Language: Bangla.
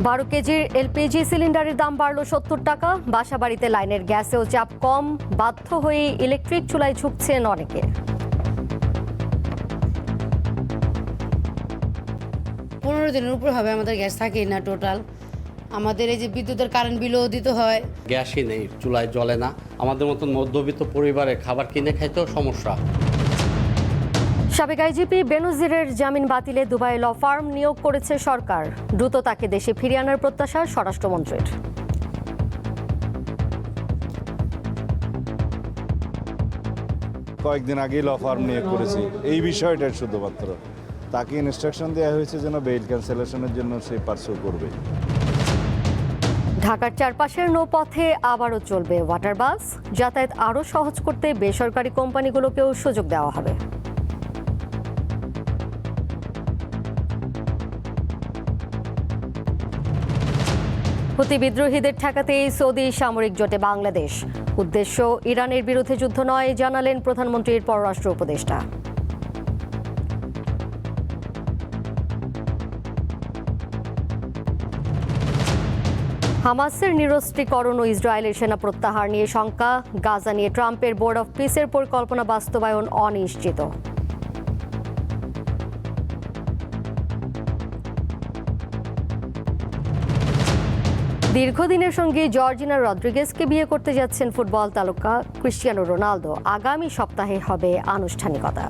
12 কেজির এলপিজি সিলিন্ডারের দাম বাড়ল 70 টাকা। বাসাবাড়িতে লাইনের গ্যাসেও চাপ কম, বাধ্য হয়ে ইলেকট্রিক চুলায় ঝুঁকছেন অনেকে। 15 দিনের উপর হবে আমাদের গ্যাস থাকেই না টোটাল। আমাদের এই যে বিদ্যুতের কারেন্ট বিলও দিতে হয়। গ্যাসই নেই, চুলায় জ্বলে না। আমাদের মতন মধ্যবিত্ত পরিবারে খাবার কিনে খাইতেও সমস্যা। সাবেক আইজিপি বেনজিরের জামিন বাতিলে দুবাই ল ফার্ম নিয়োগ করেছে সরকার। দ্রুত তাকে দেশে ফিরিয়ে আনার প্রত্যাশা স্বরাষ্ট্রমন্ত্রীর। কয়েকদিন আগেই ল ফার্ম নিয়োগ করেছি এই বিষয়টা, শুধুমাত্র তাকে ইনস্ট্রাকশন দেওয়া হয়েছে যেন বেইল ক্যান্সেলেশনের জন্য সে পার্সু করবে। ঢাকার চারপাশের নৌপথে আবারও চলবে ওয়াটার বাস। যাতায়াত আরও সহজ করতে বেসরকারি কোম্পানিগুলোকেও সুযোগ দেওয়া হবে। হুতি বিদ্রোহীদের ঠেকাতেই সৌদি সামরিক জোটে বাংলাদেশ। উদ্দেশ্য ইরানের বিরুদ্ধে যুদ্ধ নয়, জানালেন প্রধানমন্ত্রীর পররাষ্ট্র উপদেষ্টা। হামাসের নিরস্ত্রীকরণ ও ইসরায়েলের সেনা প্রত্যাহার নিয়ে শঙ্কা। গাজা নিয়ে ট্রাম্পের বোর্ড অফ পিসের পরিকল্পনা বাস্তবায়ন অনিশ্চিত। দীর্ঘদিনের সঙ্গে জর্জিনা রদ্রিগেজকে বিয়ে করতে যাচ্ছেন ফুটবল তারকা ক্রিস্টিয়ানো রোনালদো। আগামী সপ্তাহে হবে আনুষ্ঠানিকতা।